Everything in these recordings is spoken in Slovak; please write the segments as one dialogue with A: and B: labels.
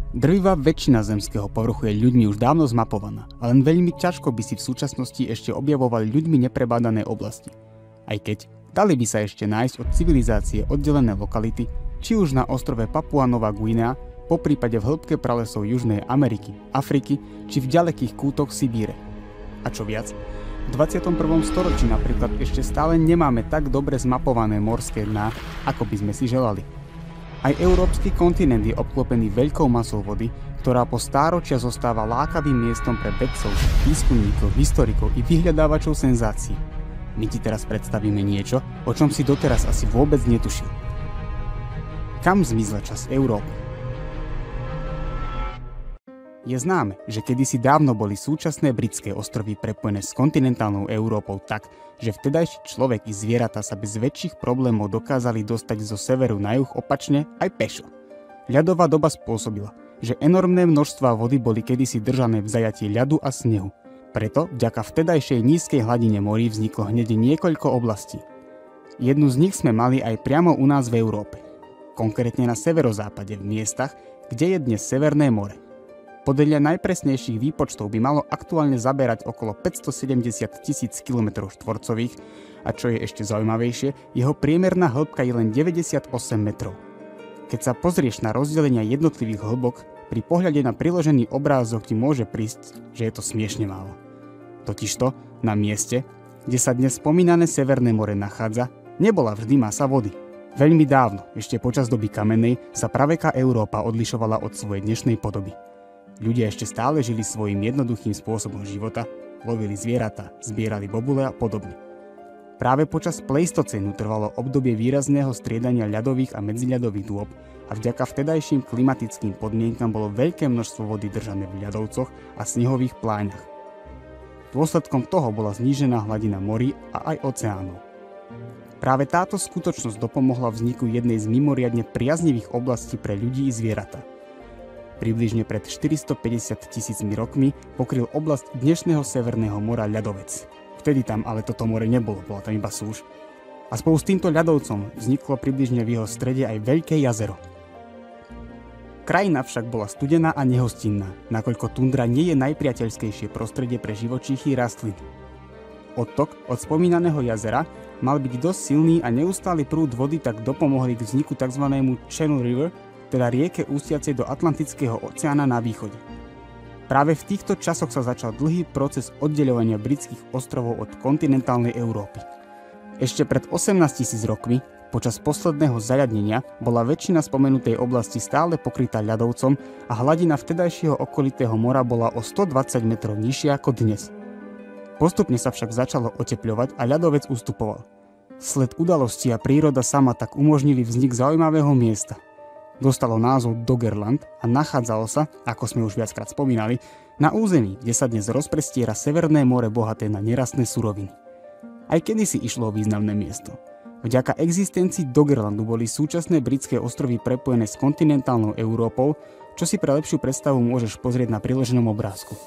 A: Drvivá väčšina zemského povrchu je ľuďmi už dávno zmapovaná a len veľmi ťažko by si v súčasnosti ešte objavovali ľuďmi neprebádané oblasti. Aj keď dali by sa ešte nájsť od civilizácie oddelené lokality, či už na ostrove Papua Nová Guinea, poprípade v hĺbke pralesov Južnej Ameriky, Afriky či v ďalekých kútoch Sibíre. A čo viac, v 21. storočí napríklad ešte stále nemáme tak dobre zmapované morské dná, ako by sme si želali. Aj európsky kontinent je obklopený veľkou masou vody, ktorá po stáročia zostáva lákavým miestom pre vedcov, výskumníkov, historikov i vyhľadávačov senzácií. My ti teraz predstavíme niečo, o čom si doteraz asi vôbec netušil. Kam zmizla časť Európy? Je známe, že kedysi dávno boli súčasné britské ostrovy prepojené s kontinentálnou Európou tak, že vtedajší človek i zvieratá sa bez väčších problémov dokázali dostať zo severu na juh opačne aj pešo. Ľadová doba spôsobila, že enormné množstvá vody boli kedysi držané v zajatí ľadu a snehu. Preto vďaka vtedajšej nízkej hladine morí vzniklo hneď niekoľko oblastí. Jednu z nich sme mali aj priamo u nás v Európe. Konkrétne na severozápade v miestach, kde je dnes Severné more. Podľa najpresnejších výpočtov by malo aktuálne zaberať okolo 570 000 km štvorcových a čo je ešte zaujímavejšie, jeho priemerná hĺbka je len 98 metrov. Keď sa pozrieš na rozdelenia jednotlivých hĺbok, pri pohľade na priložený obrázok ti môže prísť, že je to smiešne málo. Totižto, na mieste, kde sa dnes spomínané Severné more nachádza, nebola vždy masa vody. Veľmi dávno, ešte počas doby kamennej, sa praveká Európa odlišovala od svojej dnešnej podoby. Ľudia ešte stále žili svojím jednoduchým spôsobom života, lovili zvieratá, zbierali bobule a podobne. Práve počas pleistocénu trvalo obdobie výrazného striedania ľadových a medziľadových dôb a vďaka vtedajším klimatickým podmienkam bolo veľké množstvo vody držané v ľadovcoch a snehových pláňach. Dôsledkom toho bola znížená hladina morí a aj oceánov. Práve táto skutočnosť dopomohla vzniku jednej z mimoriadne priaznivých oblastí pre ľudí i zvieratá. Približne pred 450 000 rokmi pokryl oblasť dnešného Severného mora ľadovec. Vtedy tam ale toto more nebolo, bola tam iba súš. A spolu s týmto ľadovcom vzniklo približne v jeho strede aj veľké jazero. Krajina však bola studená a nehostinná, nakoľko tundra nie je najpriateľskejšie prostredie pre živočíchy rastliny. Odtok od spomínaného jazera mal byť dosť silný a neustály prúd vody tak dopomohli k vzniku tzv. Channel River, teda rieke ústiacej do Atlantického oceána na východe. Práve v týchto časoch sa začal dlhý proces oddeľovania britských ostrovov od kontinentálnej Európy. Ešte pred 18 000 rokmi, počas posledného zaľadnenia, bola väčšina spomenutej oblasti stále pokrytá ľadovcom a hladina vtedajšieho okolitého mora bola o 120 metrov nižšia ako dnes. Postupne sa však začalo otepľovať a ľadovec ustupoval. Sled udalostí a príroda sama tak umožnili vznik zaujímavého miesta. Dostalo názov Doggerland a nachádzalo sa, ako sme už viackrát spomínali, na území, kde sa dnes rozprestiera Severné more bohaté na nerastné suroviny. Aj kedysi išlo o významné miesto. Vďaka existencii Doggerlandu boli súčasné britské ostrovy prepojené s kontinentálnou Európou, čo si pre lepšiu predstavu môžeš pozrieť na priloženom obrázku.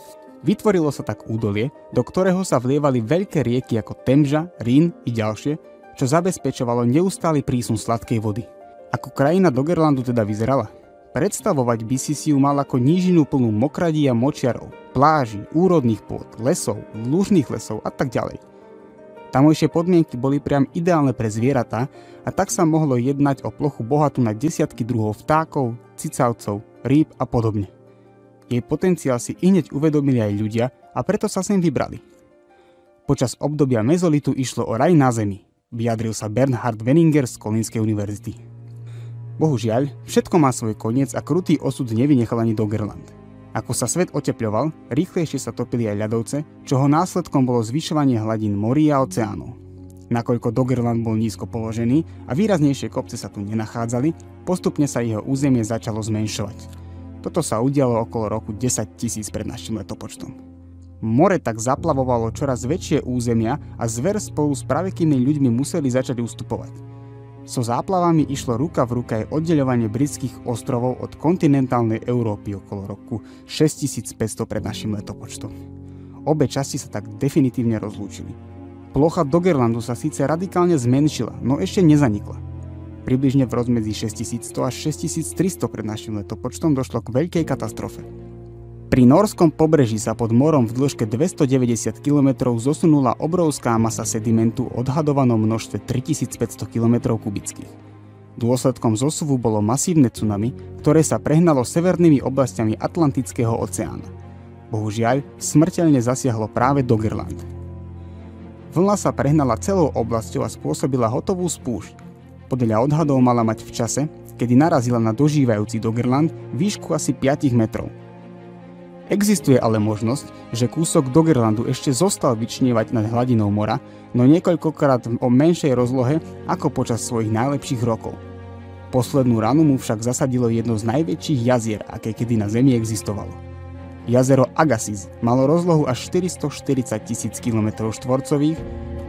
A: Vytvorilo sa tak údolie, do ktorého sa vlievali veľké rieky ako Temža, Rín i ďalšie, čo zabezpečovalo neustály prísun sladkej vody. Ako krajina Doggerlandu teda vyzerala? Predstavovať by si ju mal ako nížinu plnú mokradí a močiarov, pláží, úrodných pôd, lesov, lúžnych lesov a tak ďalej. Tamojšie podmienky boli priam ideálne pre zvieratá a tak sa mohlo jednať o plochu bohatú na desiatky druhov vtákov, cicavcov, rýb a podobne. Jej potenciál si ihneď uvedomili aj ľudia a preto sa sem vybrali. Počas obdobia mezolitu išlo o raj na zemi, vyjadril sa Bernhard Wenninger z Kolínskej univerzity. Bohužiaľ, všetko má svoj koniec a krutý osud nevynechal ani Doggerland. Ako sa svet otepľoval, rýchlejšie sa topili aj ľadovce, čoho následkom bolo zvyšovanie hladín morí a oceánov. Nakoľko Doggerland bol nízko položený a výraznejšie kopce sa tu nenachádzali, postupne sa jeho územie začalo zmenšovať. Toto sa udialo okolo roku 10 000 pred našim letopočtom. More tak zaplavovalo čoraz väčšie územia a zver spolu s pravekými ľuďmi museli začať ustupovať. So záplavami išlo ruka v ruke aj oddeľovanie britských ostrovov od kontinentálnej Európy okolo roku 6500 pred našim letopočtom. Obe časti sa tak definitívne rozlúčili. Plocha Doggerlandu sa síce radikálne zmenšila, no ešte nezanikla. Približne v rozmedzi 6100 až 6300 pred našim letopočtom došlo k veľkej katastrofe. Pri norskom pobreží sa pod morom v dĺžke 290 km zosunula obrovská masa sedimentu v odhadovanom množstve 3500 km kubických. Dôsledkom zosuvu bolo masívne tsunami, ktoré sa prehnalo severnými oblastiami Atlantického oceána. Bohužiaľ, smrteľne zasiahlo práve Doggerland. Vlna sa prehnala celou oblasťou a spôsobila hotovú spúšť. Podľa odhadov mala mať v čase, kedy narazila na dožívajúci Doggerland, výšku asi 5 metrov. Existuje ale možnosť, že kúsok Doggerlandu ešte zostal vyčnievať nad hladinou mora, no niekoľkokrát o menšej rozlohe ako počas svojich najlepších rokov. Poslednú ranu mu však zasadilo jedno z najväčších jazier, aké kedy na Zemi existovalo. Jazero Agassiz malo rozlohu až 440 000 km2,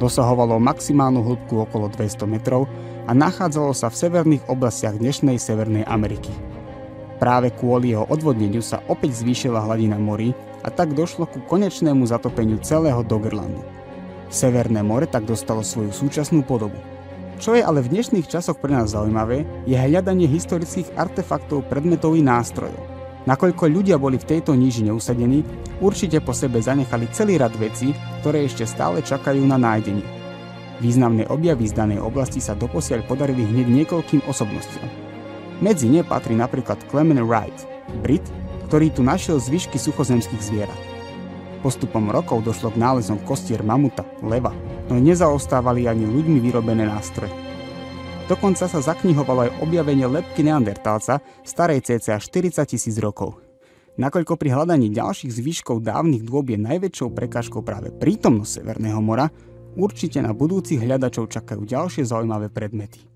A: dosahovalo maximálnu hĺbku okolo 200 metrov a nachádzalo sa v severných oblastiach dnešnej Severnej Ameriky. Práve kvôli jeho odvodneniu sa opäť zvýšila hladina morí a tak došlo ku konečnému zatopeniu celého Doggerlandu. Severné more tak dostalo svoju súčasnú podobu. Čo je ale v dnešných časoch pre nás zaujímavé, je hľadanie historických artefaktov, predmetov i nástrojov. Nakoľko ľudia boli v tejto nížine usadení, určite po sebe zanechali celý rad vecí, ktoré ešte stále čakajú na nájdenie. Významné objavy z danej oblasti sa doposiaľ podarili hneď niekoľkým osobnostiam. Medzi ne patrí napríklad Clement Wright, Brit, ktorý tu našiel zvyšky suchozemských zvierat. Postupom rokov došlo k nálezom kostier mamuta, leva, no nezaostávali ani ľuďmi vyrobené nástroje. Dokonca sa zaknihovalo aj objavenie lebky neandertálca, starej cca 40 000 rokov. Nakoľko pri hľadaní ďalších zvyškov dávnych dôb je najväčšou prekážkou práve prítomnosť Severného mora, určite na budúcich hľadačov čakajú ďalšie zaujímavé predmety.